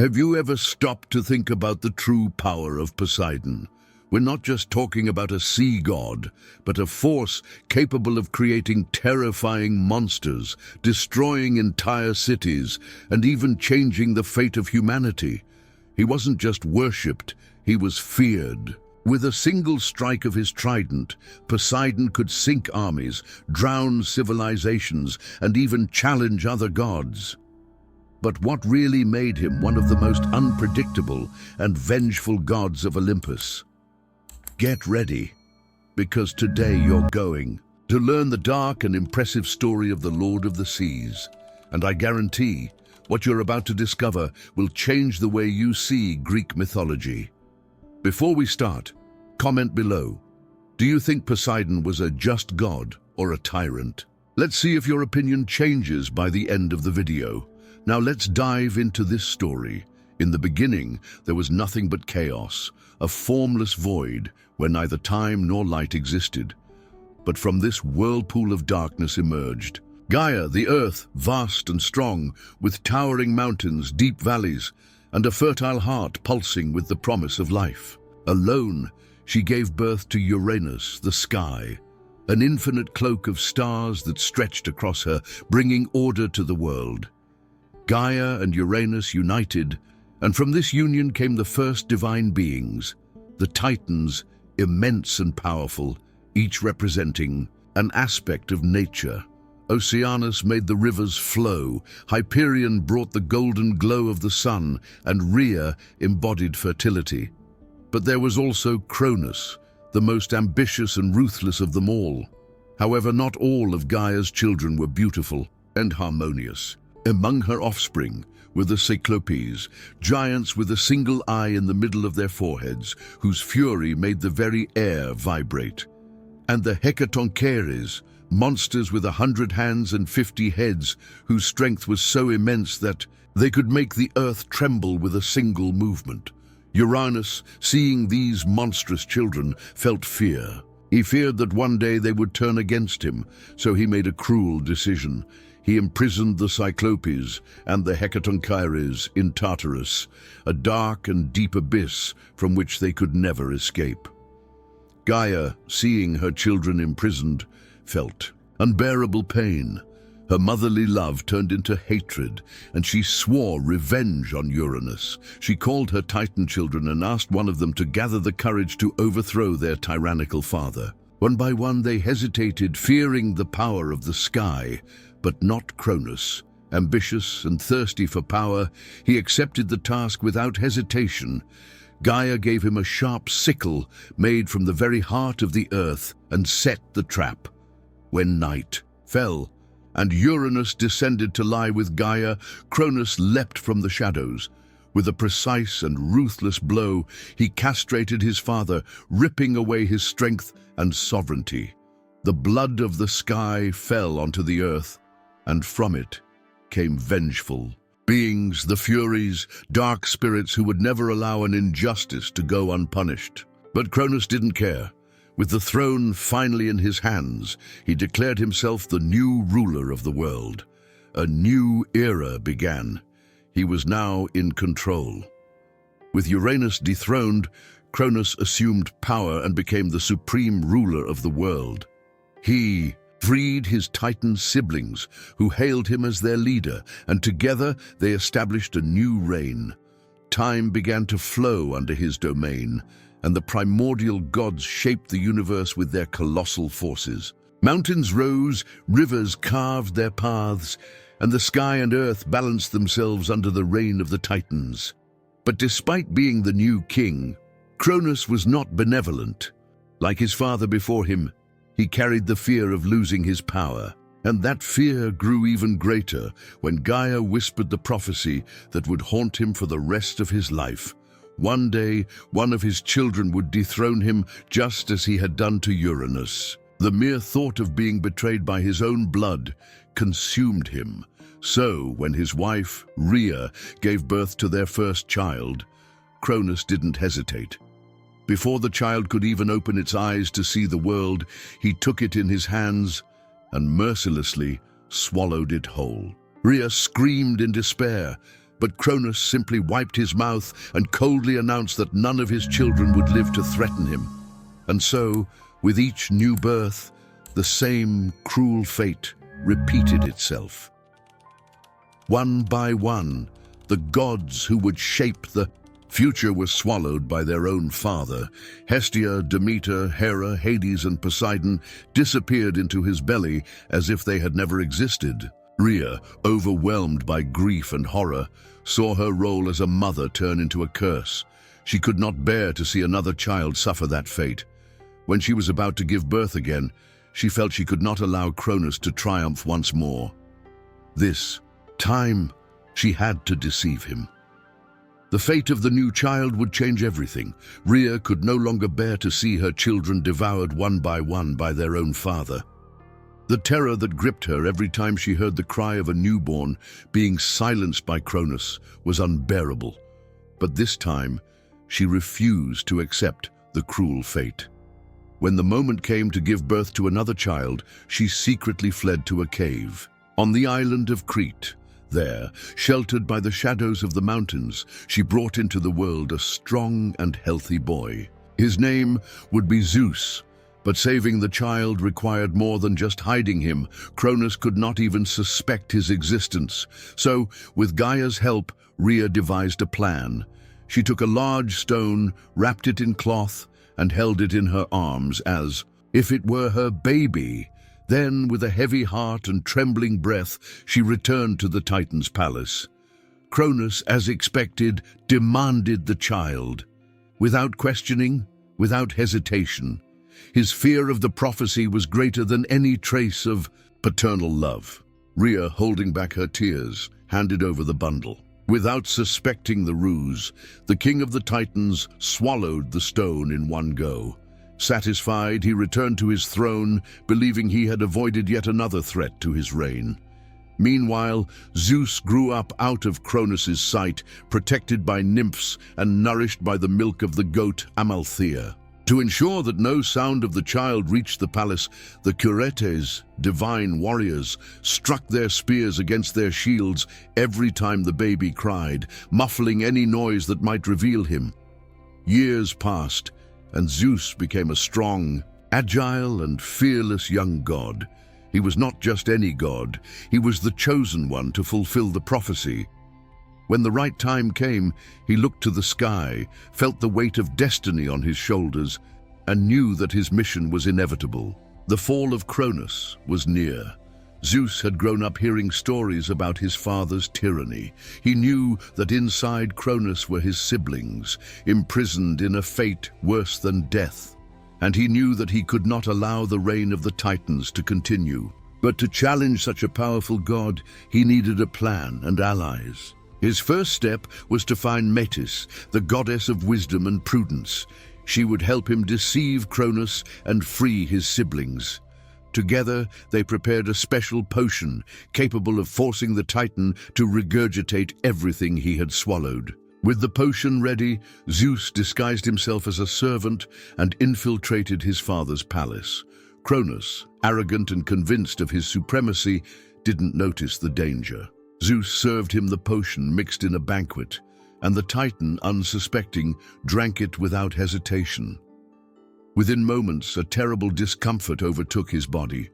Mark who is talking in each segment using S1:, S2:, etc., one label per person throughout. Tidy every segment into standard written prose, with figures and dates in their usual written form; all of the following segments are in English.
S1: Have you ever stopped to think about the true power of Poseidon? We're not just talking about a sea god, but a force capable of creating terrifying monsters, destroying entire cities, and even changing the fate of humanity. He wasn't just worshipped, he was feared. With a single strike of his trident, Poseidon could sink armies, drown civilizations, and even challenge other gods. But what really made him one of the most unpredictable and vengeful gods of Olympus? Get ready, because today you're going to learn the dark and impressive story of the Lord of the Seas. And I guarantee what you're about to discover will change the way you see Greek mythology. Before we start, comment below. Do you think Poseidon was a just god or a tyrant? Let's see if your opinion changes by the end of the video. Now let's dive into this story. In the beginning, there was nothing but chaos, a formless void where neither time nor light existed. But from this whirlpool of darkness emerged Gaia, the earth, vast and strong, with towering mountains, deep valleys, and a fertile heart pulsing with the promise of life. Alone, she gave birth to Uranus, the sky, an infinite cloak of stars that stretched across her, bringing order to the world. Gaia and Uranus united, and from this union came the first divine beings, the Titans, immense and powerful, each representing an aspect of nature. Oceanus made the rivers flow, Hyperion brought the golden glow of the sun, and Rhea embodied fertility. But there was also Cronus, the most ambitious and ruthless of them all. However, not all of Gaia's children were beautiful and harmonious. Among her offspring were the Cyclopes, giants with a single eye in the middle of their foreheads, whose fury made the very air vibrate. And the Hecatoncheires, monsters with 100 hands and 50 heads, whose strength was so immense that they could make the earth tremble with a single movement. Uranus, seeing these monstrous children, felt fear. He feared that one day they would turn against him, so he made a cruel decision. He imprisoned the Cyclopes and the Hecatoncheires in Tartarus, a dark and deep abyss from which they could never escape. Gaia, seeing her children imprisoned, felt unbearable pain. Her motherly love turned into hatred, and she swore revenge on Uranus. She called her Titan children and asked one of them to gather the courage to overthrow their tyrannical father. One by one they hesitated, fearing the power of the sky, but not Cronus. Ambitious and thirsty for power, he accepted the task without hesitation. Gaia gave him a sharp sickle made from the very heart of the earth and set the trap. When night fell and Uranus descended to lie with Gaia, Cronus leapt from the shadows. With a precise and ruthless blow, he castrated his father, ripping away his strength and sovereignty. The blood of the sky fell onto the earth, and from it came vengeful beings, the Furies, dark spirits who would never allow an injustice to go unpunished. But Cronus didn't care. With the throne finally in his hands, he declared himself the new ruler of the world. A new era began. He was now in control. With Uranus dethroned, Cronus assumed power and became the supreme ruler of the world. He freed his Titan siblings, who hailed him as their leader, and together they established a new reign. Time began to flow under his domain, and the primordial gods shaped the universe with their colossal forces. Mountains rose, rivers carved their paths, and the sky and earth balanced themselves under the reign of the Titans. But despite being the new king, Cronus was not benevolent. Like his father before him, he carried the fear of losing his power, and that fear grew even greater when Gaia whispered the prophecy that would haunt him for the rest of his life. One day, one of his children would dethrone him just as he had done to Uranus. The mere thought of being betrayed by his own blood consumed him. So, when his wife, Rhea, gave birth to their first child, Cronus didn't hesitate. Before the child could even open its eyes to see the world, he took it in his hands and mercilessly swallowed it whole. Rhea screamed in despair, but Cronus simply wiped his mouth and coldly announced that none of his children would live to threaten him. And so, with each new birth, the same cruel fate repeated itself. One by one, the gods who would shape the future were swallowed by their own father. Hestia, Demeter, Hera, Hades, and Poseidon disappeared into his belly as if they had never existed. Rhea, overwhelmed by grief and horror, saw her role as a mother turn into a curse. She could not bear to see another child suffer that fate. When she was about to give birth again, she felt she could not allow Cronus to triumph once more. This time, she had to deceive him. The fate of the new child would change everything. Rhea could no longer bear to see her children devoured one by their own father. The terror that gripped her every time she heard the cry of a newborn being silenced by Cronus was unbearable. But this time, she refused to accept the cruel fate. When the moment came to give birth to another child, she secretly fled to a cave. On the island of Crete, there, sheltered by the shadows of the mountains, she brought into the world a strong and healthy boy. His name would be Zeus, but saving the child required more than just hiding him. Cronus could not even suspect his existence. So, with Gaia's help, Rhea devised a plan. She took a large stone, wrapped it in cloth, and held it in her arms as if it were her baby. Then, with a heavy heart and trembling breath, she returned to the Titan's palace. Cronus, as expected, demanded the child. Without questioning, without hesitation. His fear of the prophecy was greater than any trace of paternal love. Rhea, holding back her tears, handed over the bundle. Without suspecting the ruse, the king of the Titans swallowed the stone in one go. Satisfied, he returned to his throne, believing he had avoided yet another threat to his reign. Meanwhile, Zeus grew up out of Cronus's sight, protected by nymphs and nourished by the milk of the goat Amalthea. To ensure that no sound of the child reached the palace, the Curetes, divine warriors, struck their spears against their shields every time the baby cried, muffling any noise that might reveal him. Years passed, and Zeus became a strong, agile, and fearless young god. He was not just any god, he was the chosen one to fulfill the prophecy. When the right time came, he looked to the sky, felt the weight of destiny on his shoulders, and knew that his mission was inevitable. The fall of Cronus was near. Zeus had grown up hearing stories about his father's tyranny. He knew that inside Cronus were his siblings, imprisoned in a fate worse than death. And he knew that he could not allow the reign of the Titans to continue. But to challenge such a powerful god, he needed a plan and allies. His first step was to find Metis, the goddess of wisdom and prudence. She would help him deceive Cronus and free his siblings. Together, they prepared a special potion capable of forcing the Titan to regurgitate everything he had swallowed. With the potion ready, Zeus disguised himself as a servant and infiltrated his father's palace. Cronus, arrogant and convinced of his supremacy, didn't notice the danger. Zeus served him the potion mixed in a banquet, and the Titan, unsuspecting, drank it without hesitation. Within moments, a terrible discomfort overtook his body.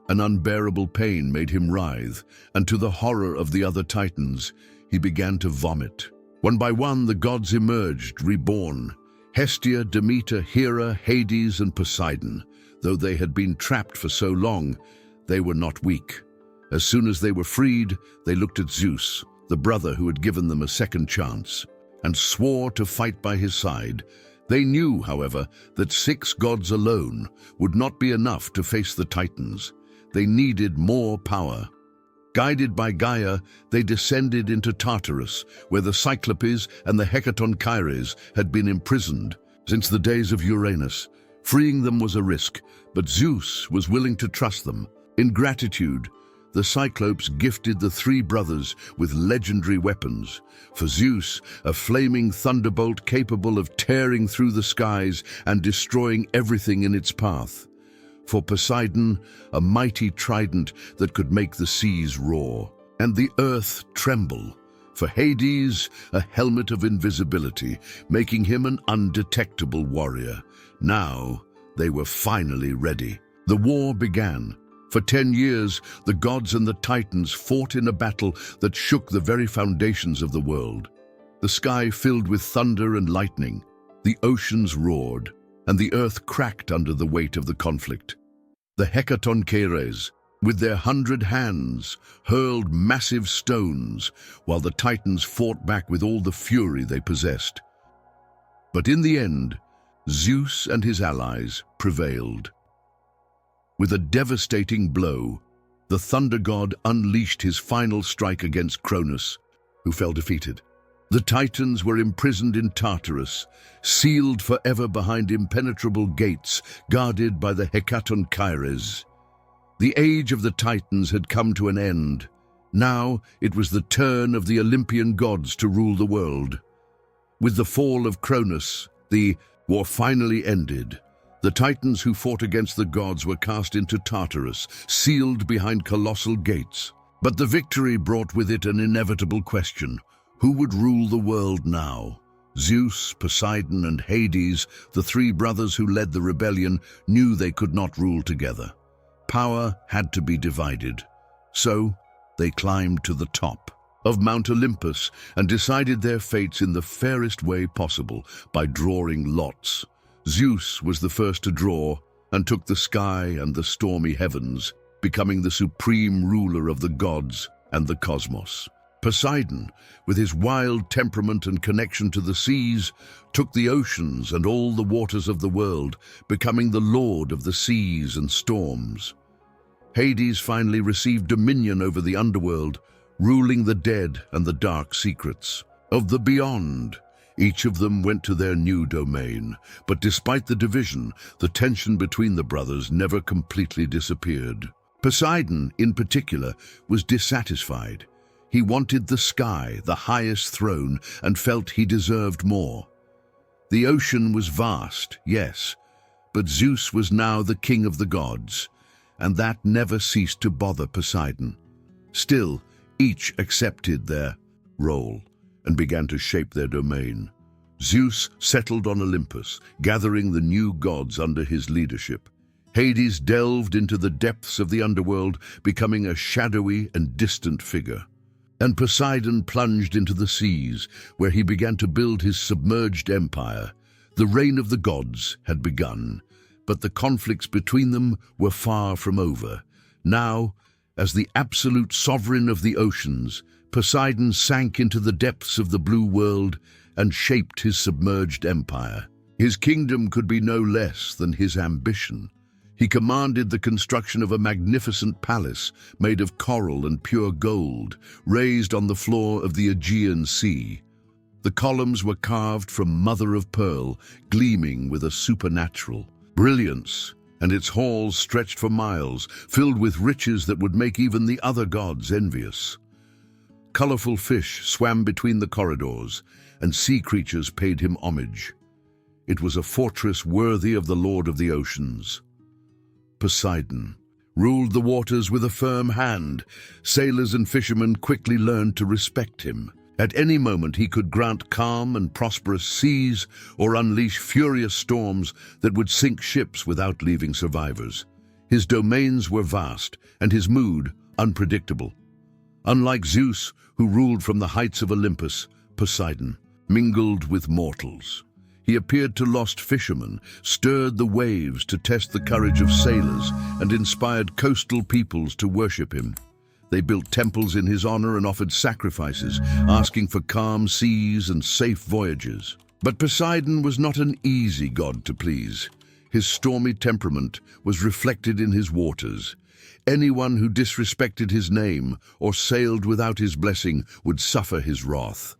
S1: An unbearable pain made him writhe, and to the horror of the other Titans, he began to vomit. One by one, the gods emerged, reborn. Hestia, Demeter, Hera, Hades, and Poseidon. Though they had been trapped for so long, they were not weak. As soon as they were freed, they looked at Zeus, the brother who had given them a second chance, and swore to fight by his side. They knew, however, that 6 gods alone would not be enough to face the Titans. They needed more power. Guided by Gaia, they descended into Tartarus, where the Cyclopes and the Hecatonchires had been imprisoned since the days of Uranus. Freeing them was a risk, but Zeus was willing to trust them. In gratitude, the Cyclopes gifted the 3 brothers with legendary weapons. For Zeus, a flaming thunderbolt capable of tearing through the skies and destroying everything in its path. For Poseidon, a mighty trident that could make the seas roar and the earth tremble. For Hades, a helmet of invisibility, making him an undetectable warrior. Now, they were finally ready. The war began. For 10 years, the gods and the titans fought in a battle that shook the very foundations of the world. The sky filled with thunder and lightning, the oceans roared, and the earth cracked under the weight of the conflict. The Hecatoncheires, with their 100 hands, hurled massive stones, while the titans fought back with all the fury they possessed. But in the end, Zeus and his allies prevailed. With a devastating blow, the thunder god unleashed his final strike against Cronus, who fell defeated. The Titans were imprisoned in Tartarus, sealed forever behind impenetrable gates guarded by the Hecatoncheires. The age of the Titans had come to an end. Now it was the turn of the Olympian gods to rule the world. With the fall of Cronus, the war finally ended. The Titans who fought against the gods were cast into Tartarus, sealed behind colossal gates. But the victory brought with it an inevitable question. Who would rule the world now? Zeus, Poseidon, and Hades, the three brothers who led the rebellion, knew they could not rule together. Power had to be divided. So they climbed to the top of Mount Olympus and decided their fates in the fairest way possible by drawing lots. Zeus was the first to draw and took the sky and the stormy heavens, becoming the supreme ruler of the gods and the cosmos. Poseidon, with his wild temperament and connection to the seas, took the oceans and all the waters of the world, becoming the lord of the seas and storms. Hades finally received dominion over the underworld, ruling the dead and the dark secrets of the beyond. Each of them went to their new domain, but despite the division, the tension between the brothers never completely disappeared. Poseidon, in particular, was dissatisfied. He wanted the sky, the highest throne, and felt he deserved more. The ocean was vast, yes, but Zeus was now the king of the gods, and that never ceased to bother Poseidon. Still, each accepted their role and began to shape their domain. Zeus settled on Olympus, gathering the new gods under his leadership. Hades delved into the depths of the underworld, becoming a shadowy and distant figure. And Poseidon plunged into the seas, where he began to build his submerged empire. The reign of the gods had begun, but the conflicts between them were far from over. Now, as the absolute sovereign of the oceans, Poseidon sank into the depths of the blue world and shaped his submerged empire. His kingdom could be no less than his ambition. He commanded the construction of a magnificent palace made of coral and pure gold, raised on the floor of the Aegean Sea. The columns were carved from mother-of-pearl, gleaming with a supernatural brilliance, and its halls stretched for miles, filled with riches that would make even the other gods envious. Colorful fish swam between the corridors, and sea creatures paid him homage. It was a fortress worthy of the Lord of the Oceans. Poseidon ruled the waters with a firm hand. Sailors and fishermen quickly learned to respect him. At any moment he could grant calm and prosperous seas or unleash furious storms that would sink ships without leaving survivors. His domains were vast and his mood unpredictable. Unlike Zeus, who ruled from the heights of Olympus, Poseidon mingled with mortals. He appeared to lost fishermen, stirred the waves to test the courage of sailors, and inspired coastal peoples to worship him. They built temples in his honor and offered sacrifices, asking for calm seas and safe voyages. But Poseidon was not an easy god to please. His stormy temperament was reflected in his waters. Anyone who disrespected his name or sailed without his blessing would suffer his wrath.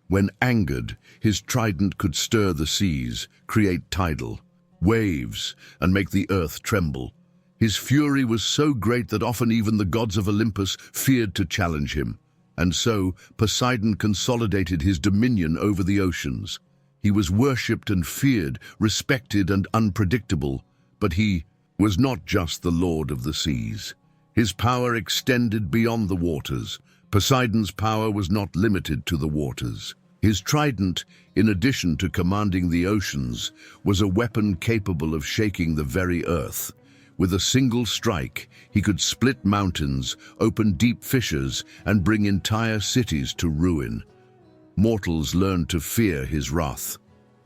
S1: When angered, his trident could stir the seas, create tidal waves, and make the earth tremble. His fury was so great that often even the gods of Olympus feared to challenge him. And so Poseidon consolidated his dominion over the oceans. He was worshipped and feared, respected and unpredictable, but he was not just the lord of the seas. His power extended beyond the waters. Poseidon's power was not limited to the waters. His trident, in addition to commanding the oceans, was a weapon capable of shaking the very earth. With a single strike, he could split mountains, open deep fissures, and bring entire cities to ruin. Mortals learned to fear his wrath.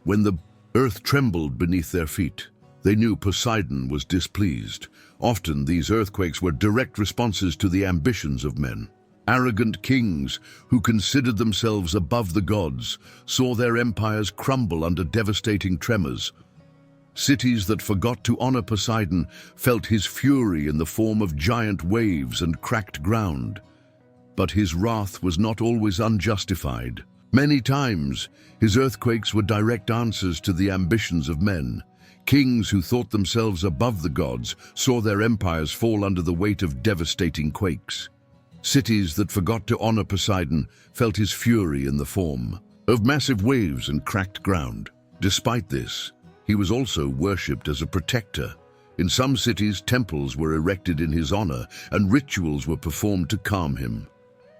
S1: When the earth trembled beneath their feet, they knew Poseidon was displeased. Often these earthquakes were direct responses to the ambitions of men. Arrogant kings, who considered themselves above the gods, saw their empires crumble under devastating tremors. Cities that forgot to honor Poseidon felt his fury in the form of giant waves and cracked ground. But his wrath was not always unjustified. Many times, his earthquakes were direct answers to the ambitions of men. Kings who thought themselves above the gods saw their empires fall under the weight of devastating quakes. Cities that forgot to honor Poseidon felt his fury in the form of massive waves and cracked ground. Despite this, he was also worshipped as a protector. In some cities, temples were erected in his honor, and rituals were performed to calm him.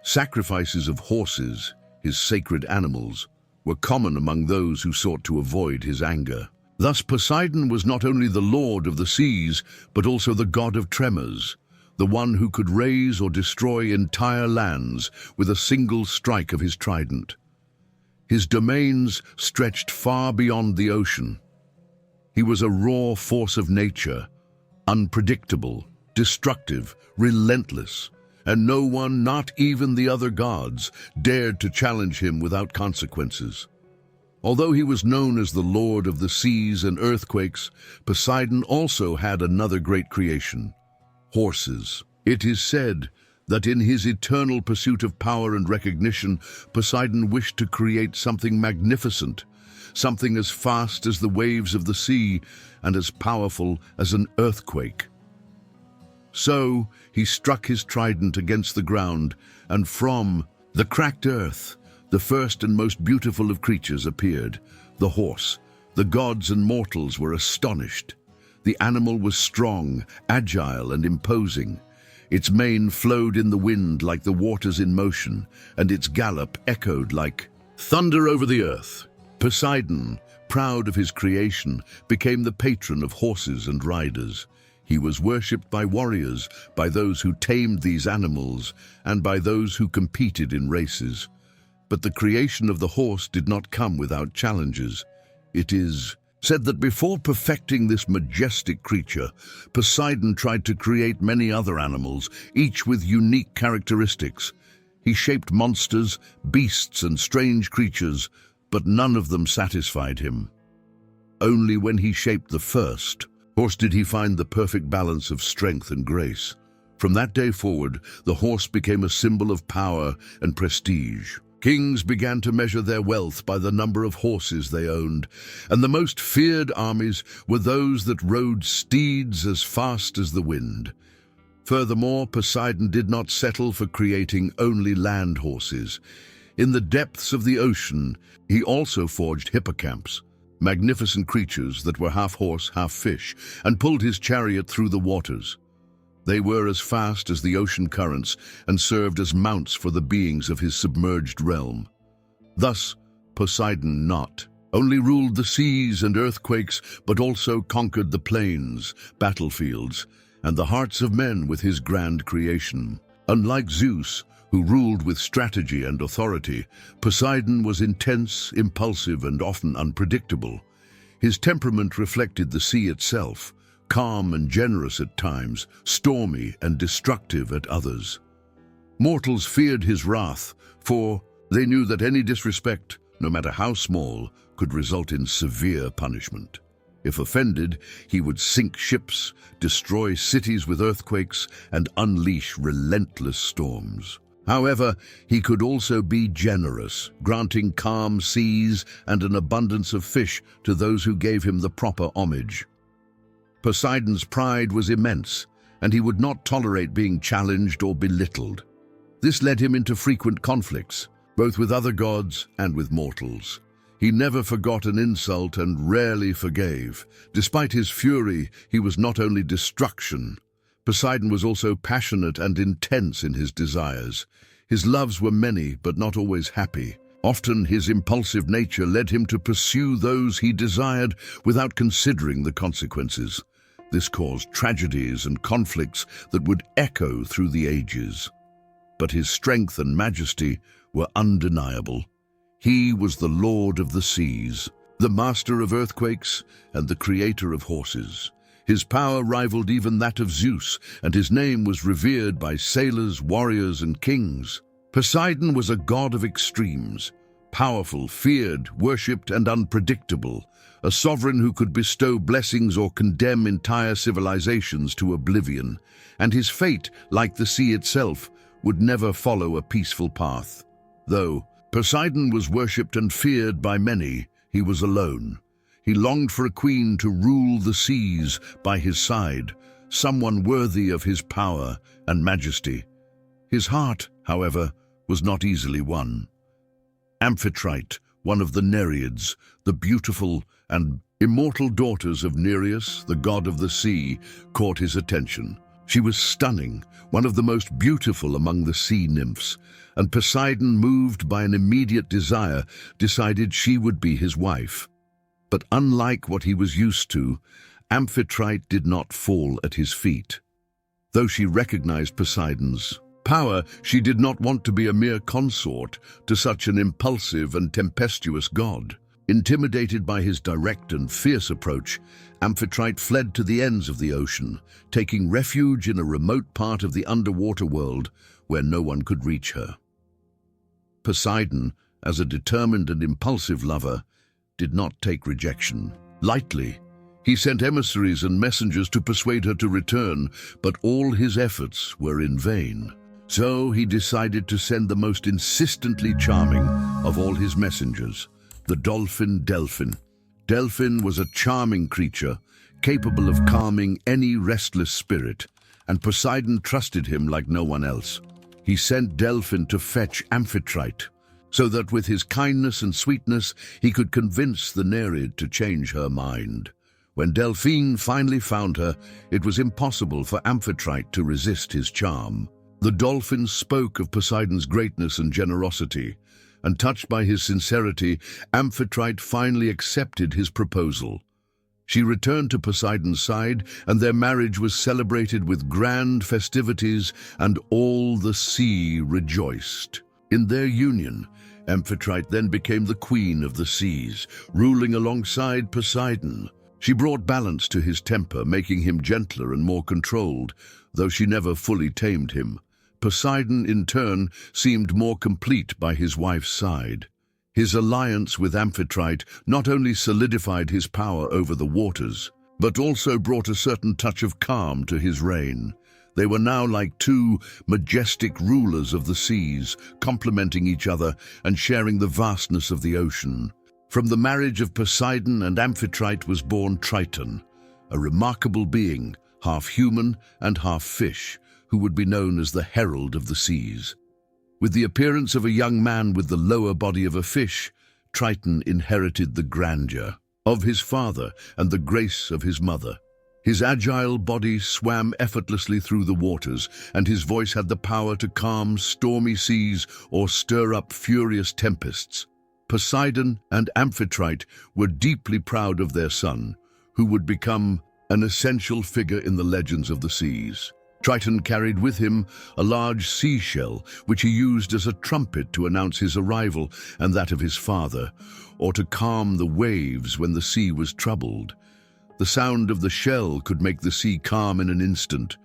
S1: Sacrifices of horses, his sacred animals, were common among those who sought to avoid his anger. Thus, Poseidon was not only the lord of the seas, but also the god of tremors, the one who could raise or destroy entire lands with a single strike of his trident. His domains stretched far beyond the ocean. He was a raw force of nature, unpredictable, destructive, relentless, and no one, not even the other gods, dared to challenge him without consequences. Although he was known as the lord of the seas and earthquakes, Poseidon also had another great creation: horses. It is said that in his eternal pursuit of power and recognition, Poseidon wished to create something magnificent, something as fast as the waves of the sea and as powerful as an earthquake. So he struck his trident against the ground, and from the cracked earth, the first and most beautiful of creatures appeared, the horse. The gods and mortals were astonished. The animal was strong, agile, and imposing. Its mane flowed in the wind like the waters in motion, and its gallop echoed like thunder over the earth. Poseidon, proud of his creation, became the patron of horses and riders. He was worshipped by warriors, by those who tamed these animals, and by those who competed in races. But the creation of the horse did not come without challenges. It is said that before perfecting this majestic creature, Poseidon tried to create many other animals, each with unique characteristics. He shaped monsters, beasts, and strange creatures, but none of them satisfied him. Only when he shaped the first horse did he find the perfect balance of strength and grace. From that day forward, the horse became a symbol of power and prestige. Kings began to measure their wealth by the number of horses they owned, and the most feared armies were those that rode steeds as fast as the wind. Furthermore, Poseidon did not settle for creating only land horses. In the depths of the ocean, he also forged hippocamps, magnificent creatures that were half horse, half fish, and pulled his chariot through the waters. They were as fast as the ocean currents and served as mounts for the beings of his submerged realm. Thus, Poseidon not only ruled the seas and earthquakes, but also conquered the plains, battlefields, and the hearts of men with his grand creation. Unlike Zeus, who ruled with strategy and authority, Poseidon was intense, impulsive, and often unpredictable. His temperament reflected the sea itself, calm and generous at times, stormy and destructive at others. Mortals feared his wrath, for they knew that any disrespect, no matter how small, could result in severe punishment. If offended, he would sink ships, destroy cities with earthquakes, and unleash relentless storms. However, he could also be generous, granting calm seas and an abundance of fish to those who gave him the proper homage. Poseidon's pride was immense, and he would not tolerate being challenged or belittled. This led him into frequent conflicts, both with other gods and with mortals. He never forgot an insult and rarely forgave. Despite his fury, he was not only destruction. Poseidon was also passionate and intense in his desires. His loves were many, but not always happy. Often his impulsive nature led him to pursue those he desired without considering the consequences. This caused tragedies and conflicts that would echo through the ages. But his strength and majesty were undeniable. He was the Lord of the seas, the master of earthquakes and the creator of horses. His power rivaled even that of Zeus, and his name was revered by sailors, warriors, and kings. Poseidon was a god of extremes, powerful, feared, worshipped, and unpredictable, a sovereign who could bestow blessings or condemn entire civilizations to oblivion, and his fate, like the sea itself, would never follow a peaceful path. Though Poseidon was worshipped and feared by many, he was alone. He longed for a queen to rule the seas by his side, someone worthy of his power and majesty. His heart, however, was not easily won. Amphitrite, one of the Nereids, the beautiful and immortal daughters of Nereus, the god of the sea, caught his attention. She was stunning, one of the most beautiful among the sea nymphs, and Poseidon, moved by an immediate desire, decided she would be his wife. But unlike what he was used to, Amphitrite did not fall at his feet. Though she recognized Poseidon's power, she did not want to be a mere consort to such an impulsive and tempestuous god. Intimidated by his direct and fierce approach, Amphitrite fled to the ends of the ocean, taking refuge in a remote part of the underwater world where no one could reach her. Poseidon, as a determined and impulsive lover, did not take rejection lightly. He sent emissaries and messengers to persuade her to return, but all his efforts were in vain. So he decided to send the most insistently charming of all his messengers, the dolphin Delphin. Delphin was a charming creature, capable of calming any restless spirit, and Poseidon trusted him like no one else. He sent Delphin to fetch Amphitrite, so that with his kindness and sweetness he could convince the Nereid to change her mind. When Delphine finally found her, it was impossible for Amphitrite to resist his charm. The dolphin spoke of Poseidon's greatness and generosity, and touched by his sincerity, Amphitrite finally accepted his proposal. She returned to Poseidon's side, and their marriage was celebrated with grand festivities, and all the sea rejoiced. In their union, Amphitrite then became the queen of the seas, ruling alongside Poseidon. She brought balance to his temper, making him gentler and more controlled, though she never fully tamed him. Poseidon, in turn, seemed more complete by his wife's side. His alliance with Amphitrite not only solidified his power over the waters, but also brought a certain touch of calm to his reign. They were now like two majestic rulers of the seas, complementing each other and sharing the vastness of the ocean. From the marriage of Poseidon and Amphitrite was born Triton, a remarkable being, half human and half fish, who would be known as the herald of the seas. With the appearance of a young man with the lower body of a fish, Triton inherited the grandeur of his father and the grace of his mother. His agile body swam effortlessly through the waters, and his voice had the power to calm stormy seas or stir up furious tempests. Poseidon and Amphitrite were deeply proud of their son, who would become an essential figure in the legends of the seas. Triton carried with him a large seashell, which he used as a trumpet to announce his arrival and that of his father, or to calm the waves when the sea was troubled. The sound of the shell could make the sea calm in an instant,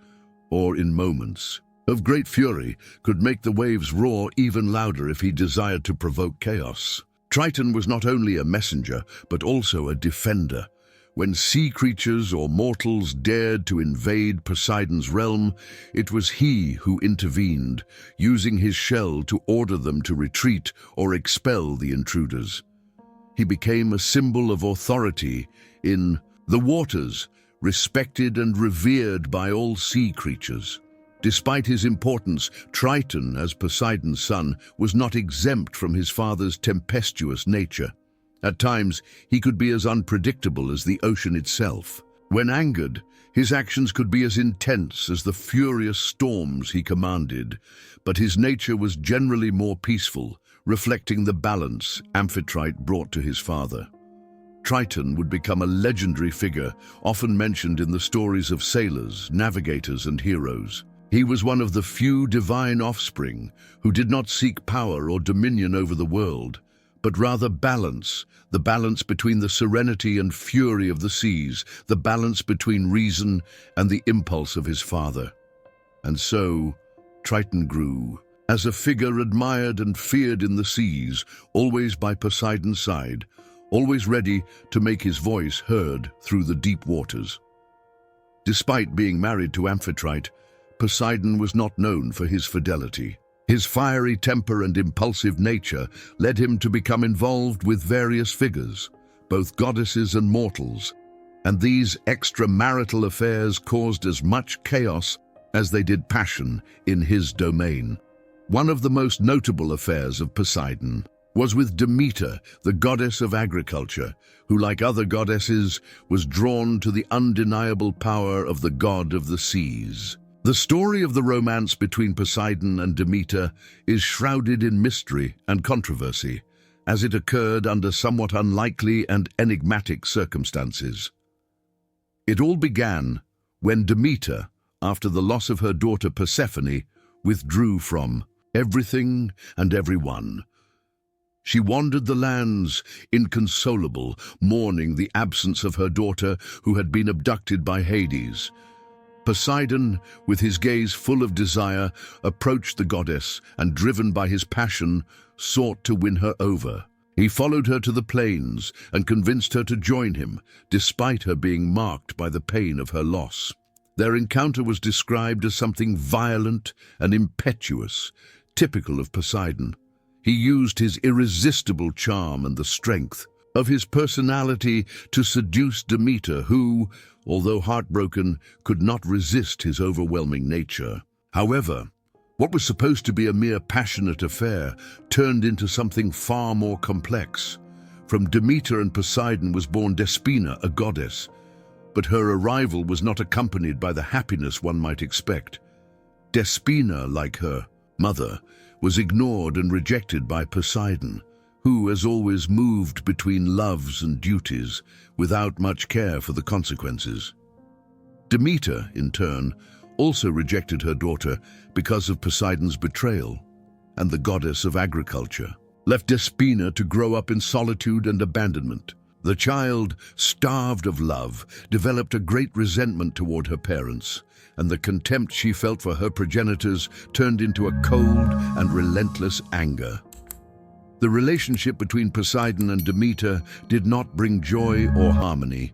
S1: or in moments of great fury, could make the waves roar even louder if he desired to provoke chaos. Triton was not only a messenger, but also a defender. When sea creatures or mortals dared to invade Poseidon's realm, it was he who intervened, using his shell to order them to retreat or expel the intruders. He became a symbol of authority in the waters, respected and revered by all sea creatures. Despite his importance, Triton, as Poseidon's son, was not exempt from his father's tempestuous nature. At times, he could be as unpredictable as the ocean itself. When angered, his actions could be as intense as the furious storms he commanded, but his nature was generally more peaceful, reflecting the balance Amphitrite brought to his father. Triton would become a legendary figure, often mentioned in the stories of sailors, navigators, and heroes. He was one of the few divine offspring who did not seek power or dominion over the world, but rather balance, the balance between the serenity and fury of the seas, the balance between reason and the impulse of his father. And so, Triton grew, as a figure admired and feared in the seas, always by Poseidon's side, always ready to make his voice heard through the deep waters. Despite being married to Amphitrite, Poseidon was not known for his fidelity. His fiery temper and impulsive nature led him to become involved with various figures, both goddesses and mortals, and these extramarital affairs caused as much chaos as they did passion in his domain. One of the most notable affairs of Poseidon was with Demeter, the goddess of agriculture, who, like other goddesses, was drawn to the undeniable power of the god of the seas. The story of the romance between Poseidon and Demeter is shrouded in mystery and controversy, as it occurred under somewhat unlikely and enigmatic circumstances. It all began when Demeter, after the loss of her daughter Persephone, withdrew from everything and everyone. She wandered the lands, inconsolable, mourning the absence of her daughter who had been abducted by Hades. Poseidon, with his gaze full of desire, approached the goddess and, driven by his passion, sought to win her over. He followed her to the plains and convinced her to join him, despite her being marked by the pain of her loss. Their encounter was described as something violent and impetuous, typical of Poseidon. He used his irresistible charm and the strength of his personality to seduce Demeter, who, although heartbroken, could not resist his overwhelming nature. However, what was supposed to be a mere passionate affair turned into something far more complex. From Demeter and Poseidon was born Despina, a goddess, but her arrival was not accompanied by the happiness one might expect. Despina, like her mother, was ignored and rejected by Poseidon, who, as always, moved between loves and duties without much care for the consequences. Demeter, in turn, also rejected her daughter because of Poseidon's betrayal, and the goddess of agriculture left Despina to grow up in solitude and abandonment. The child, starved of love, developed a great resentment toward her parents, and the contempt she felt for her progenitors turned into a cold and relentless anger. The relationship between Poseidon and Demeter did not bring joy or harmony.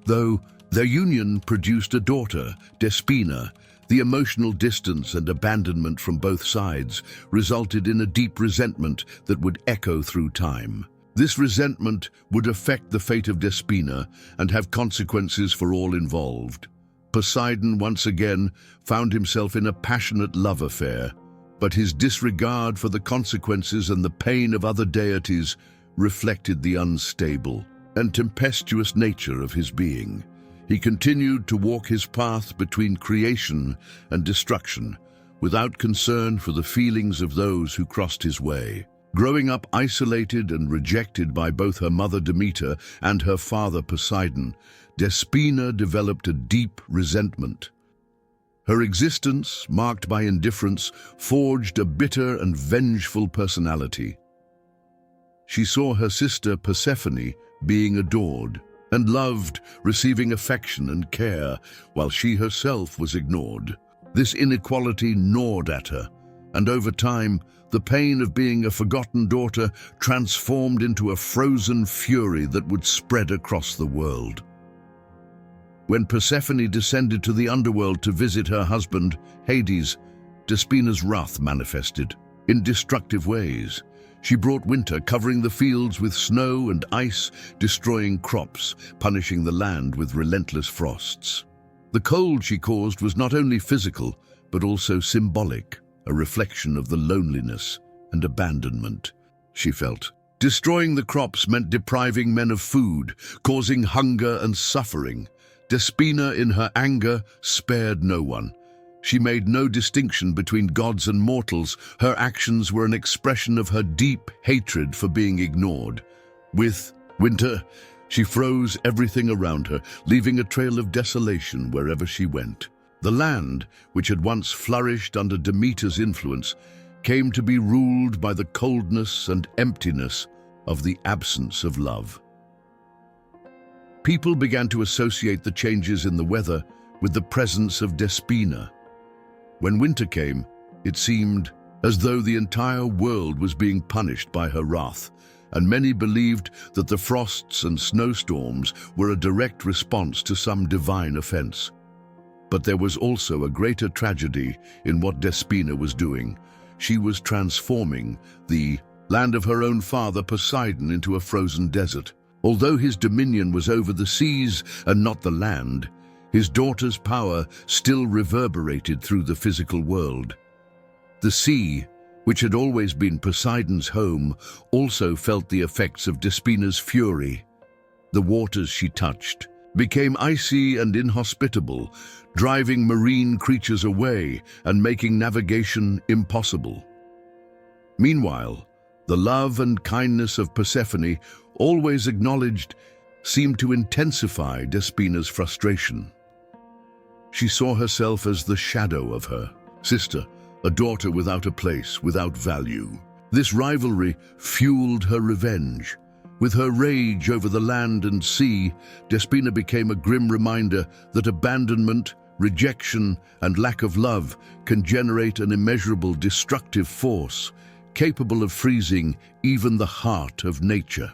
S1: Though their union produced a daughter, Despina, the emotional distance and abandonment from both sides resulted in a deep resentment that would echo through time. This resentment would affect the fate of Despina and have consequences for all involved. Poseidon once again found himself in a passionate love affair, but his disregard for the consequences and the pain of other deities reflected the unstable and tempestuous nature of his being. He continued to walk his path between creation and destruction, without concern for the feelings of those who crossed his way. Growing up isolated and rejected by both her mother Demeter and her father Poseidon, Despina developed a deep resentment. Her existence, marked by indifference, forged a bitter and vengeful personality. She saw her sister Persephone being adored and loved, receiving affection and care, while she herself was ignored. This inequality gnawed at her, and over time, the pain of being a forgotten daughter transformed into a frozen fury that would spread across the world. When Persephone descended to the underworld to visit her husband, Hades, Despina's wrath manifested in destructive ways. She brought winter, covering the fields with snow and ice, destroying crops, punishing the land with relentless frosts. The cold she caused was not only physical, but also symbolic, a reflection of the loneliness and abandonment she felt. Destroying the crops meant depriving men of food, causing hunger and suffering. Despina, in her anger, spared no one. She made no distinction between gods and mortals. Her actions were an expression of her deep hatred for being ignored. With winter, she froze everything around her, leaving a trail of desolation wherever she went. The land, which had once flourished under Demeter's influence, came to be ruled by the coldness and emptiness of the absence of love. People began to associate the changes in the weather with the presence of Despina. When winter came, it seemed as though the entire world was being punished by her wrath, and many believed that the frosts and snowstorms were a direct response to some divine offense. But there was also a greater tragedy in what Despina was doing. She was transforming the land of her own father Poseidon into a frozen desert. Although his dominion was over the seas and not the land, his daughter's power still reverberated through the physical world. The sea, which had always been Poseidon's home, also felt the effects of Despina's fury. The waters she touched became icy and inhospitable, driving marine creatures away and making navigation impossible. Meanwhile, the love and kindness of Persephone, always acknowledged, seemed to intensify Despina's frustration. She saw herself as the shadow of her sister, a daughter without a place, without value. This rivalry fueled her revenge. With her rage over the land and sea, Despina became a grim reminder that abandonment, rejection, and lack of love can generate an immeasurable destructive force, capable of freezing even the heart of nature.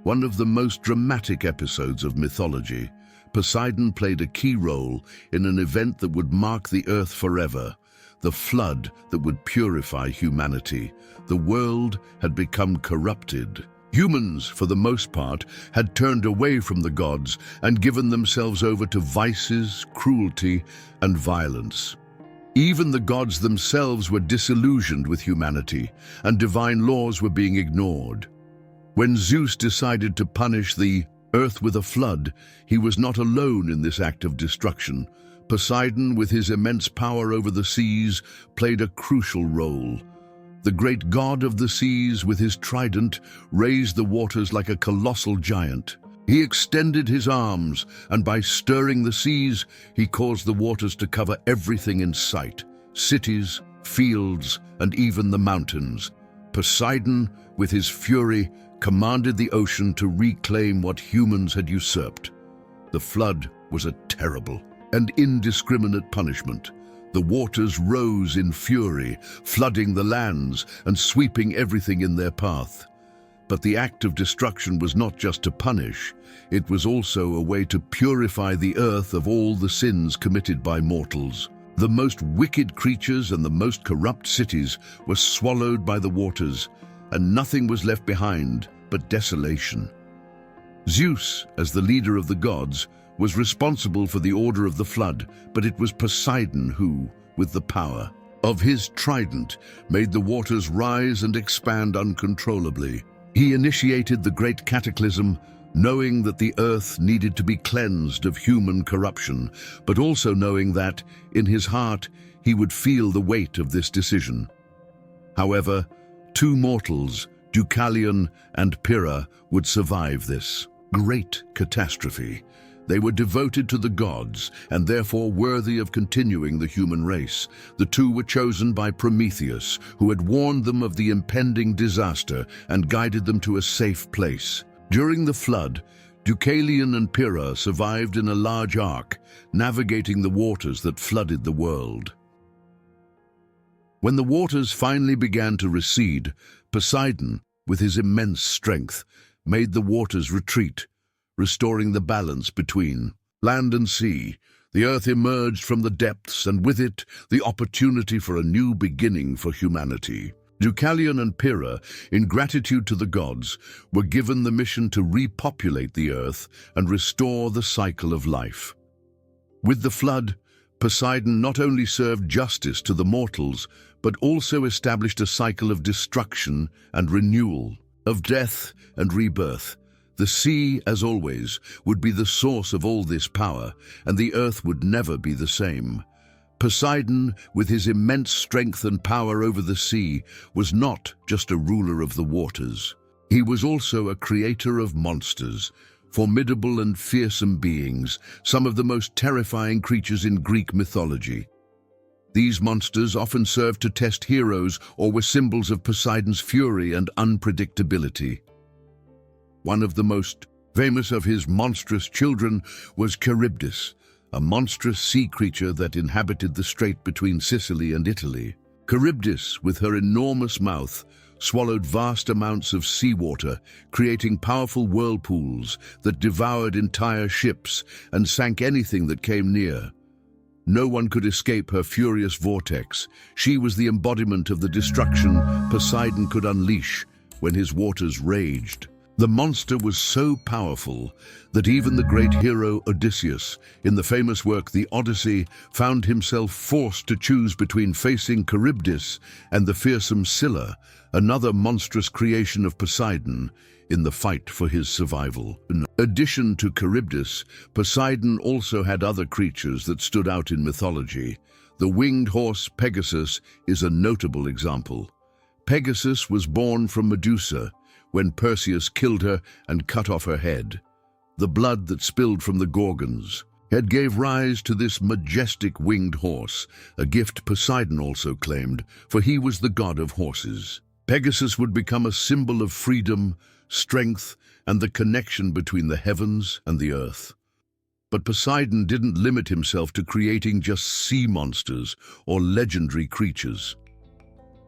S1: One of the most dramatic episodes of mythology, Poseidon played a key role in an event that would mark the earth forever, the flood that would purify humanity. The world had become corrupted. Humans, for the most part, had turned away from the gods and given themselves over to vices, cruelty, and violence. Even the gods themselves were disillusioned with humanity, and divine laws were being ignored. When Zeus decided to punish the earth with a flood, he was not alone in this act of destruction. Poseidon, with his immense power over the seas, played a crucial role. The great god of the seas, with his trident, raised the waters like a colossal giant. He extended his arms, and by stirring the seas, he caused the waters to cover everything in sight: cities, fields, and even the mountains. Poseidon, with his fury, commanded the ocean to reclaim what humans had usurped. The flood was a terrible and indiscriminate punishment. The waters rose in fury, flooding the lands and sweeping everything in their path. But the act of destruction was not just to punish, it was also a way to purify the earth of all the sins committed by mortals. The most wicked creatures and the most corrupt cities were swallowed by the waters, and nothing was left behind but desolation. Zeus, as the leader of the gods, was responsible for the order of the flood, but it was Poseidon who, with the power of his trident, made the waters rise and expand uncontrollably. He initiated the great cataclysm, knowing that the earth needed to be cleansed of human corruption, but also knowing that, in his heart, he would feel the weight of this decision. However, two mortals, Deucalion and Pyrrha, would survive this great catastrophe. They were devoted to the gods and therefore worthy of continuing the human race. The two were chosen by Prometheus, who had warned them of the impending disaster and guided them to a safe place. During the flood, Deucalion and Pyrrha survived in a large ark, navigating the waters that flooded the world. When the waters finally began to recede, Poseidon, with his immense strength, made the waters retreat, restoring the balance between land and sea. The earth emerged from the depths, and with it, the opportunity for a new beginning for humanity. Deucalion and Pyrrha, in gratitude to the gods, were given the mission to repopulate the earth and restore the cycle of life. With the flood, Poseidon not only served justice to the mortals, but also established a cycle of destruction and renewal, of death and rebirth. The sea, as always, would be the source of all this power, and the earth would never be the same. Poseidon, with his immense strength and power over the sea, was not just a ruler of the waters. He was also a creator of monsters, formidable and fearsome beings, some of the most terrifying creatures in Greek mythology. These monsters often served to test heroes or were symbols of Poseidon's fury and unpredictability. One of the most famous of his monstrous children was Charybdis, a monstrous sea creature that inhabited the strait between Sicily and Italy. Charybdis, with her enormous mouth, swallowed vast amounts of seawater, creating powerful whirlpools that devoured entire ships and sank anything that came near. No one could escape her furious vortex. She was the embodiment of the destruction Poseidon could unleash when his waters raged. The monster was so powerful that even the great hero Odysseus, in the famous work The Odyssey, found himself forced to choose between facing Charybdis and the fearsome Scylla, another monstrous creation of Poseidon, in the fight for his survival. In addition to Charybdis, Poseidon also had other creatures that stood out in mythology. The winged horse Pegasus is a notable example. Pegasus was born from Medusa, when Perseus killed her and cut off her head. The blood that spilled from the Gorgons had gave rise to this majestic winged horse, a gift Poseidon also claimed, for he was the god of horses. Pegasus would become a symbol of freedom, strength, and the connection between the heavens and the earth. But Poseidon didn't limit himself to creating just sea monsters or legendary creatures.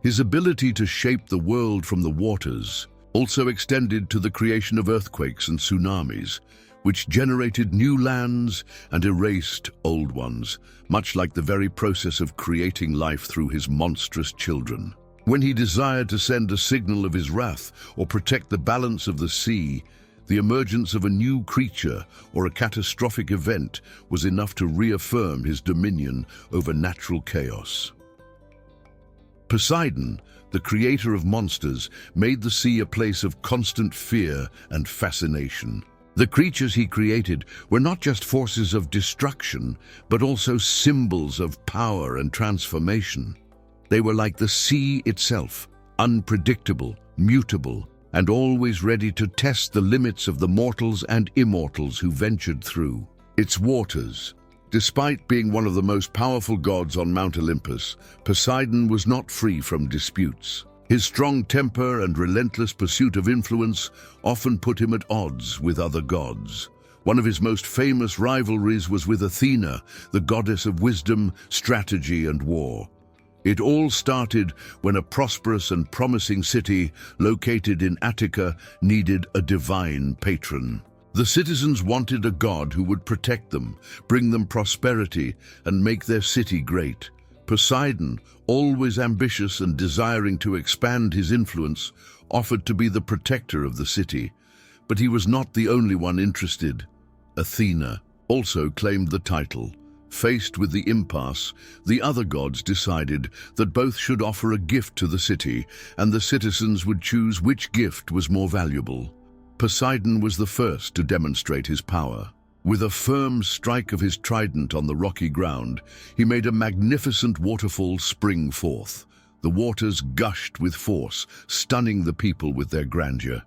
S1: His ability to shape the world from the waters also extended to the creation of earthquakes and tsunamis, which generated new lands and erased old ones, much like the very process of creating life through his monstrous children. When he desired to send a signal of his wrath or protect the balance of the sea, the emergence of a new creature or a catastrophic event was enough to reaffirm his dominion over natural chaos. Poseidon, the creator of monsters, made the sea a place of constant fear and fascination. The creatures he created were not just forces of destruction, but also symbols of power and transformation. They were like the sea itself, unpredictable, mutable, and always ready to test the limits of the mortals and immortals who ventured through its waters. Despite being one of the most powerful gods on Mount Olympus, Poseidon was not free from disputes. His strong temper and relentless pursuit of influence often put him at odds with other gods. One of his most famous rivalries was with Athena, the goddess of wisdom, strategy, and war. It all started when a prosperous and promising city located in Attica needed a divine patron. The citizens wanted a god who would protect them, bring them prosperity, and make their city great. Poseidon, always ambitious and desiring to expand his influence, offered to be the protector of the city. But he was not the only one interested. Athena also claimed the title. Faced with the impasse, the other gods decided that both should offer a gift to the city, and the citizens would choose which gift was more valuable. Poseidon was the first to demonstrate his power. With a firm strike of his trident on the rocky ground, he made a magnificent waterfall spring forth. The waters gushed with force, stunning the people with their grandeur.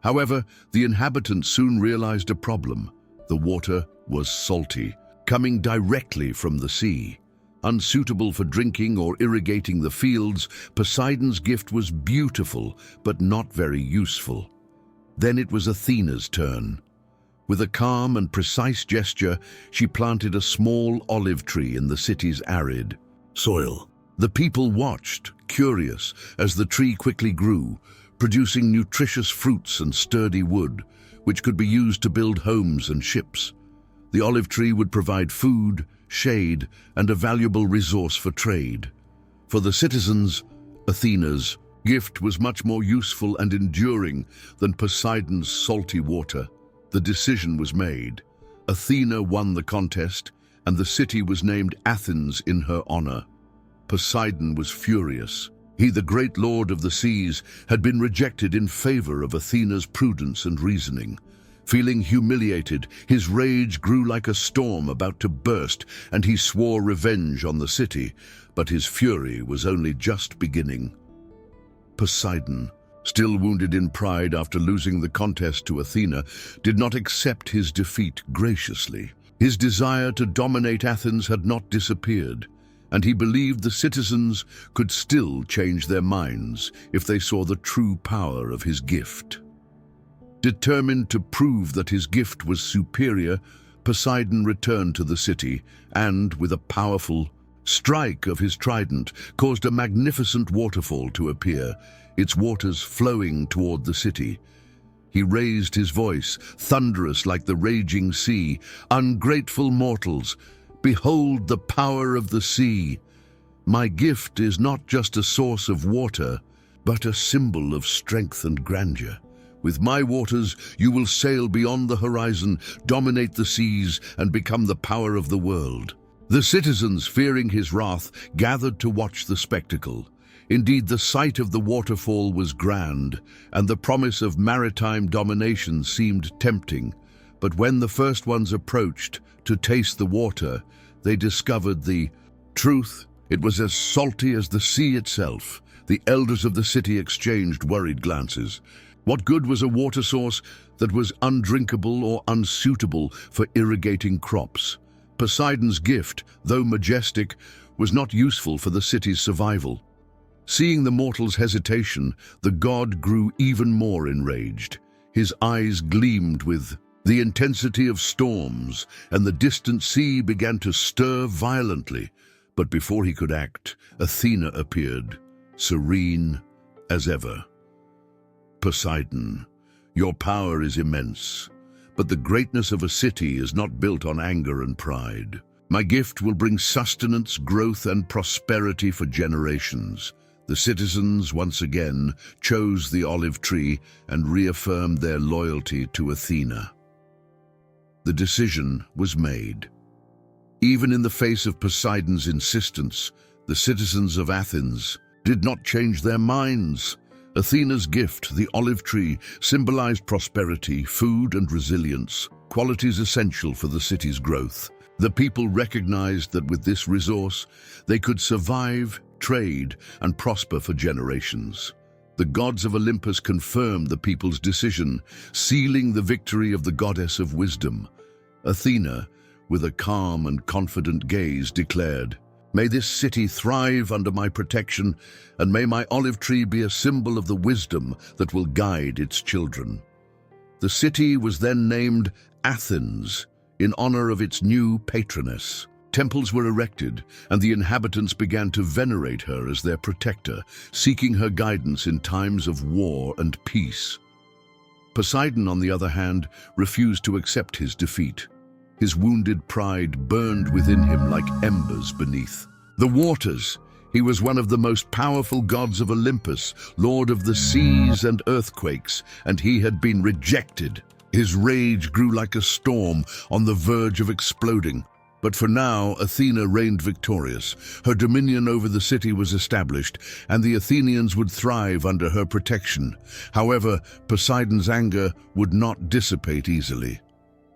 S1: However, the inhabitants soon realized a problem. The water was salty, coming directly from the sea. Unsuitable for drinking or irrigating the fields, Poseidon's gift was beautiful, but not very useful. Then it was Athena's turn. With a calm and precise gesture, she planted a small olive tree in the city's arid soil. The people watched, curious, as the tree quickly grew, producing nutritious fruits and sturdy wood, which could be used to build homes and ships. The olive tree would provide food, shade, and a valuable resource for trade. For the citizens, Athena's gift was much more useful and enduring than Poseidon's salty water. The decision was made. Athena won the contest, and the city was named Athens in her honor. Poseidon was furious. He, the great lord of the seas, had been rejected in favor of Athena's prudence and reasoning. Feeling humiliated, his rage grew like a storm about to burst, and he swore revenge on the city, but his fury was only just beginning. Poseidon, still wounded in pride after losing the contest to Athena, did not accept his defeat graciously. His desire to dominate Athens had not disappeared, and he believed the citizens could still change their minds if they saw the true power of his gift. Determined to prove that his gift was superior, Poseidon returned to the city and, with a powerful strike of his trident, caused a magnificent waterfall to appear, its waters flowing toward the city. He raised his voice, thunderous like the raging sea. "Ungrateful mortals, behold the power of the sea. My gift is not just a source of water, but a symbol of strength and grandeur. With my waters, you will sail beyond the horizon, dominate the seas, and become the power of the world." The citizens, fearing his wrath, gathered to watch the spectacle. Indeed, the sight of the waterfall was grand, and the promise of maritime domination seemed tempting. But when the first ones approached to taste the water, they discovered the truth. It was as salty as the sea itself. The elders of the city exchanged worried glances. What good was a water source that was undrinkable or unsuitable for irrigating crops? Poseidon's gift, though majestic, was not useful for the city's survival. Seeing the mortals' hesitation, the god grew even more enraged. His eyes gleamed with the intensity of storms, and the distant sea began to stir violently. But before he could act, Athena appeared, serene as ever. "Poseidon, your power is immense, but the greatness of a city is not built on anger and pride. My gift will bring sustenance, growth, and prosperity for generations." The citizens once again chose the olive tree and reaffirmed their loyalty to Athena. The decision was made. Even in the face of Poseidon's insistence, the citizens of Athens did not change their minds. Athena's gift, the olive tree, symbolized prosperity, food, and resilience, qualities essential for the city's growth. The people recognized that with this resource, they could survive, trade, and prosper for generations. The gods of Olympus confirmed the people's decision, sealing the victory of the goddess of wisdom. Athena, with a calm and confident gaze, declared, "May this city thrive under my protection, and may my olive tree be a symbol of the wisdom that will guide its children." The city was then named Athens, in honor of its new patroness. Temples were erected, and the inhabitants began to venerate her as their protector, seeking her guidance in times of war and peace. Poseidon, on the other hand, refused to accept his defeat. His wounded pride burned within him like embers beneath the waters. He was one of the most powerful gods of Olympus, lord of the seas and earthquakes, and he had been rejected. His rage grew like a storm on the verge of exploding. But for now, Athena reigned victorious. Her dominion over the city was established, and the Athenians would thrive under her protection. However, Poseidon's anger would not dissipate easily.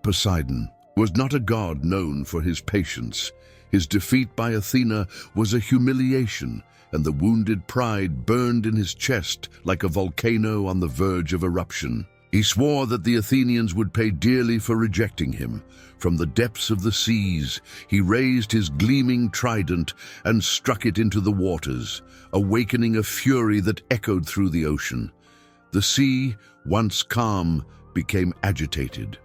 S1: Poseidon was not a god known for his patience. His defeat by Athena was a humiliation, and the wounded pride burned in his chest like a volcano on the verge of eruption. He swore that the Athenians would pay dearly for rejecting him. From the depths of the seas, he raised his gleaming trident and struck it into the waters, awakening a fury that echoed through the ocean. The sea, once calm, became agitated.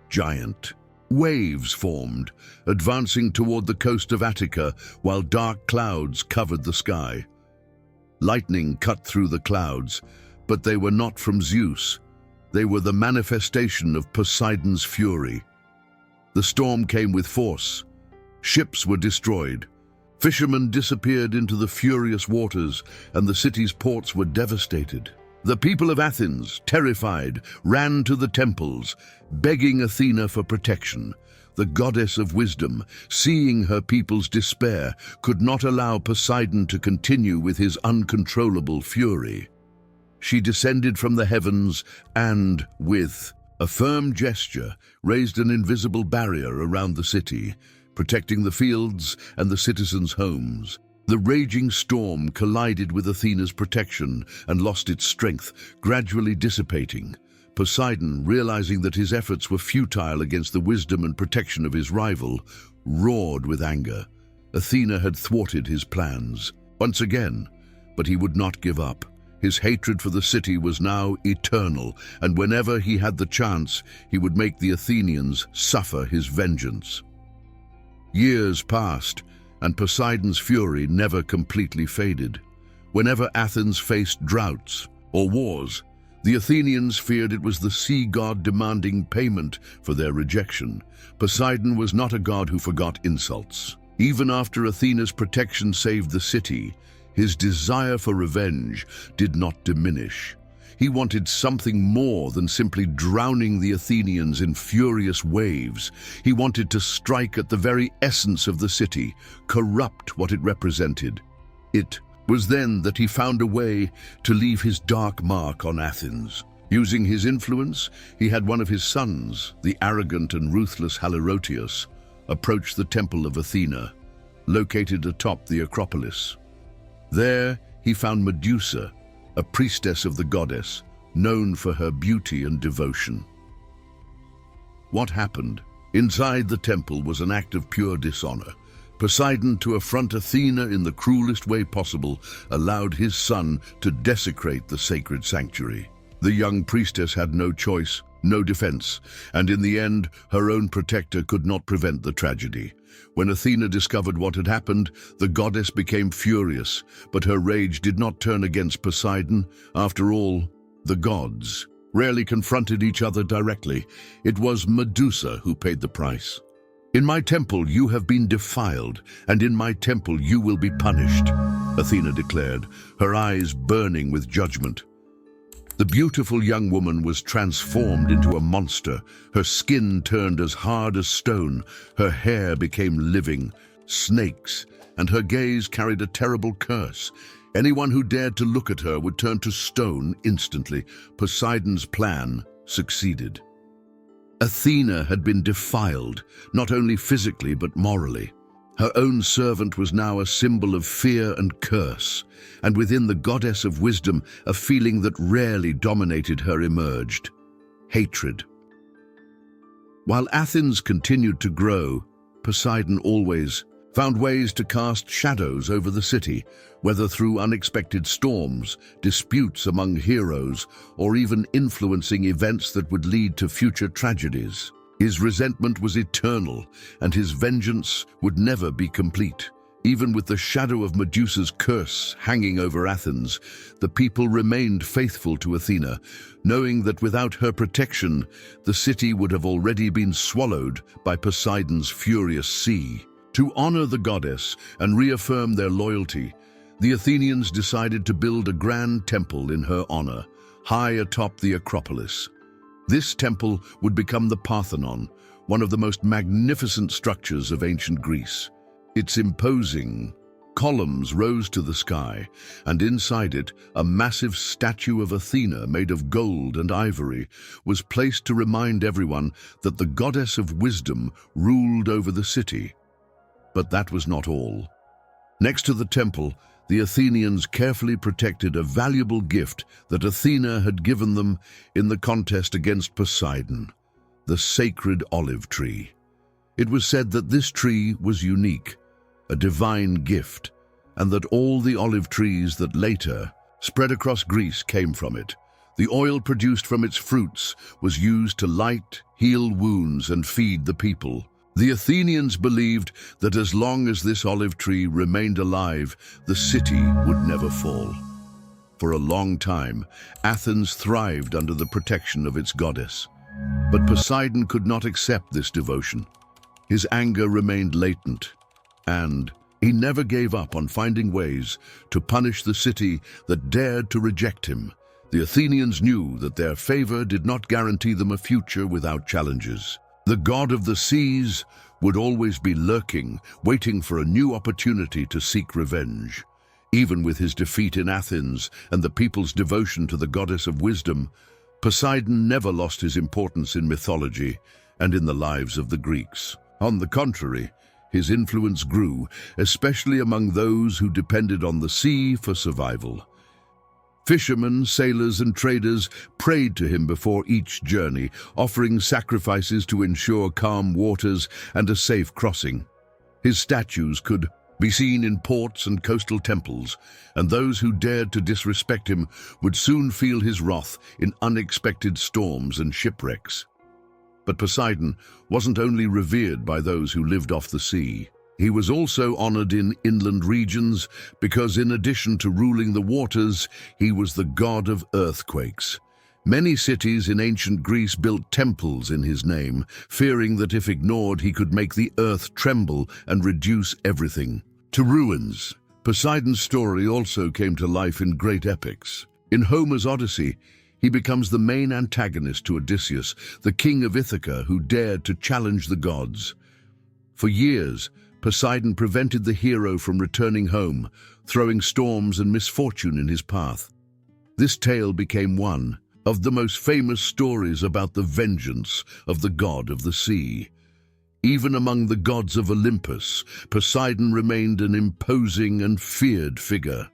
S1: Giant waves formed, advancing toward the coast of Attica while dark clouds covered the sky. Lightning cut through the clouds, but they were not from Zeus. They were the manifestation of Poseidon's fury. The storm came with force. Ships were destroyed. Fishermen disappeared into the furious waters, and the city's ports were devastated. The people of Athens, terrified, ran to the temples, begging Athena for protection. The goddess of wisdom, seeing her people's despair, could not allow Poseidon to continue with his uncontrollable fury. She descended from the heavens and, with A firm gesture raised an invisible barrier around the city, protecting the fields and the citizens' homes. The raging storm collided with Athena's protection and lost its strength, gradually dissipating. Poseidon, realizing that his efforts were futile against the wisdom and protection of his rival, roared with anger. Athena had thwarted his plans once again, but he would not give up. His hatred for the city was now eternal, and whenever he had the chance, he would make the Athenians suffer his vengeance. Years passed, and Poseidon's fury never completely faded. Whenever Athens faced droughts or wars, the Athenians feared it was the sea god demanding payment for their rejection. Poseidon was not a god who forgot insults. Even after Athena's protection saved the city, his desire for revenge did not diminish. He wanted something more than simply drowning the Athenians in furious waves. He wanted to strike at the very essence of the city, corrupt what it represented. It was then that he found a way to leave his dark mark on Athens. Using his influence, he had one of his sons, the arrogant and ruthless Halirrhoeus, approach the temple of Athena, located atop the Acropolis. There, he found Medusa, a priestess of the goddess, known for her beauty and devotion. What happened? Inside the temple was an act of pure dishonor. Poseidon, to affront Athena in the cruelest way possible, allowed his son to desecrate the sacred sanctuary. The young priestess had no choice, no defense, and in the end, her own protector could not prevent the tragedy. When Athena discovered what had happened, the goddess became furious, but her rage did not turn against Poseidon. After all, the gods rarely confronted each other directly. It was Medusa who paid the price. "In my temple you have been defiled, and in my temple you will be punished," Athena declared, her eyes burning with judgment. The beautiful young woman was transformed into a monster. Her skin turned as hard as stone, her hair became living snakes, and her gaze carried a terrible curse. Anyone who dared to look at her would turn to stone instantly. Poseidon's plan succeeded. Athena had been defiled, not only physically but morally. Her own servant was now a symbol of fear and curse, and within the goddess of wisdom, a feeling that rarely dominated her emerged: hatred. While Athens continued to grow, Poseidon always found ways to cast shadows over the city, whether through unexpected storms, disputes among heroes, or even influencing events that would lead to future tragedies. His resentment was eternal, and his vengeance would never be complete. Even with the shadow of Medusa's curse hanging over Athens, the people remained faithful to Athena, knowing that without her protection, the city would have already been swallowed by Poseidon's furious sea. To honor the goddess and reaffirm their loyalty, the Athenians decided to build a grand temple in her honor, high atop the Acropolis. This temple would become the Parthenon, one of the most magnificent structures of ancient Greece. Its imposing columns rose to the sky, and inside it, a massive statue of Athena made of gold and ivory was placed to remind everyone that the goddess of wisdom ruled over the city. But that was not all. Next to the temple, the Athenians carefully protected a valuable gift that Athena had given them in the contest against Poseidon: the sacred olive tree. It was said that this tree was unique, a divine gift, and that all the olive trees that later spread across Greece came from it. The oil produced from its fruits was used to light, heal wounds, and feed the people. The Athenians believed that as long as this olive tree remained alive, the city would never fall. For a long time, Athens thrived under the protection of its goddess. But Poseidon could not accept this devotion. His anger remained latent, and he never gave up on finding ways to punish the city that dared to reject him. The Athenians knew that their favor did not guarantee them a future without challenges. The god of the seas would always be lurking, waiting for a new opportunity to seek revenge. Even with his defeat in Athens and the people's devotion to the goddess of wisdom, Poseidon never lost his importance in mythology and in the lives of the Greeks. On the contrary, his influence grew, especially among those who depended on the sea for survival. Fishermen, sailors, and traders prayed to him before each journey, offering sacrifices to ensure calm waters and a safe crossing. His statues could be seen in ports and coastal temples, and those who dared to disrespect him would soon feel his wrath in unexpected storms and shipwrecks. But Poseidon wasn't only revered by those who lived off the sea. He was also honored in inland regions because in addition to ruling the waters, he was the god of earthquakes. Many cities in ancient Greece built temples in his name, fearing that if ignored he could make the earth tremble and reduce everything to ruins. Poseidon's story also came to life in great epics. In Homer's Odyssey, he becomes the main antagonist to Odysseus, the king of Ithaca who dared to challenge the gods. For years, Poseidon prevented the hero from returning home, throwing storms and misfortune in his path. This tale became one of the most famous stories about the vengeance of the god of the sea. Even among the gods of Olympus, Poseidon remained an imposing and feared figure.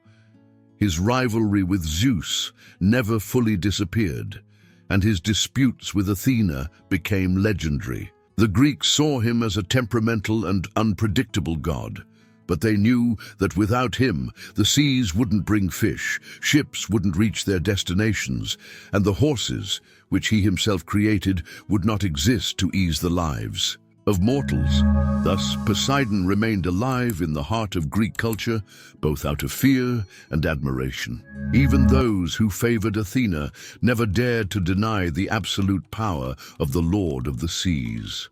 S1: His rivalry with Zeus never fully disappeared, and his disputes with Athena became legendary. The Greeks saw him as a temperamental and unpredictable god, but they knew that without him, the seas wouldn't bring fish, ships wouldn't reach their destinations, and the horses, which he himself created, would not exist to ease the lives of mortals. Thus, Poseidon remained alive in the heart of Greek culture, both out of fear and admiration. Even those who favored Athena never dared to deny the absolute power of the Lord of the Seas.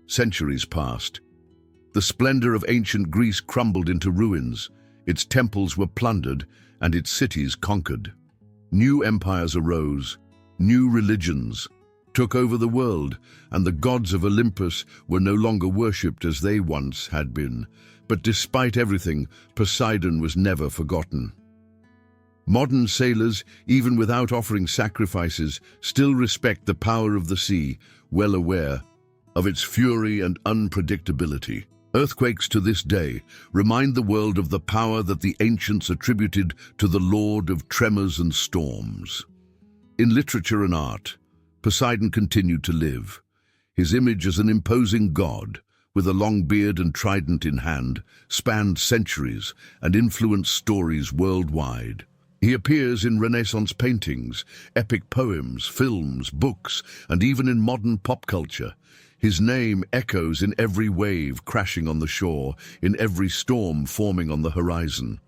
S1: Centuries passed. The splendor of ancient Greece crumbled into ruins, its temples were plundered, and its cities conquered. New empires arose, new religions took over the world, and the gods of Olympus were no longer worshipped as they once had been. But despite everything, Poseidon was never forgotten. Modern sailors, even without offering sacrifices, still respect the power of the sea, well aware of its fury and unpredictability. Earthquakes to this day remind the world of the power that the ancients attributed to the Lord of tremors and storms. In literature and art, Poseidon continued to live. His image as an imposing god, with a long beard and trident in hand, spanned centuries and influenced stories worldwide. He appears in Renaissance paintings, epic poems, films, books, and even in modern pop culture. His name echoes in every wave crashing on the shore, in every storm forming on the horizon.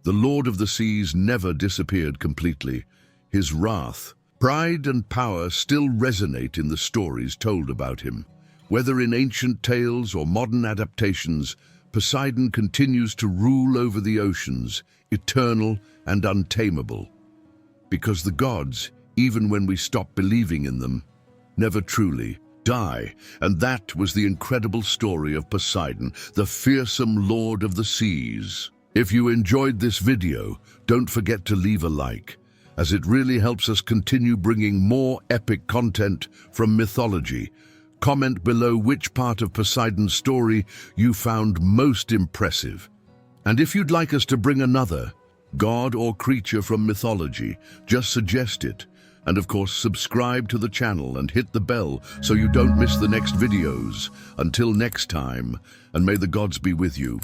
S1: The Lord of the Seas never disappeared completely. His wrath, pride and power still resonate in the stories told about him. Whether in ancient tales or modern adaptations, Poseidon continues to rule over the oceans, eternal and untamable. Because the gods, even when we stop believing in them, never truly die. And that was the incredible story of Poseidon, the fearsome Lord of the Seas. If you enjoyed this video, don't forget to leave a like, as it really helps us continue bringing more epic content from mythology. Comment below which part of Poseidon's story you found most impressive. And if you'd like us to bring another god or creature from mythology, just suggest it. And of course, subscribe to the channel and hit the bell so you don't miss the next videos. Until next time, and may the gods be with you.